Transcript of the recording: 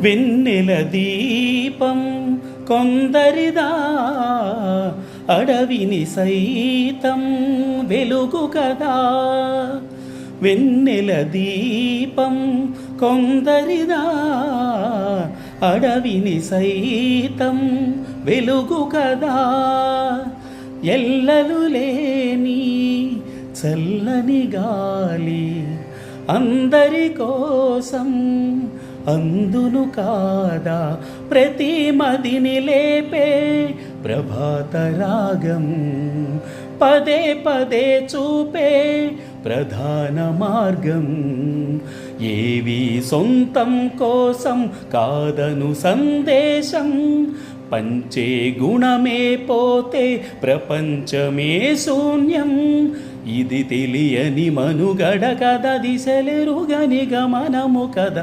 వెన్నెల దీపం కొందరిదా, అడవిని సైతం వెలుగు కదా. వెన్నెల దీపం కొందరిదా, అడవిని సైతం వెలుగు కదా. ఎల్లలు లేని చల్లని గాలి అందరి కోసం అందును కాదా. ప్రతి మదిని లేపే ప్రభాత రాగం, పదే పదే చూపే ప్రధాన మార్గం. ఏవి సొంతం కోసం కాదను సందేశం, పంచే గుణమే పోతే ప్రపంచమే శూన్యం. ఇది తెలియని మనుగడ కద, దిశలెరుగని గమనము కద.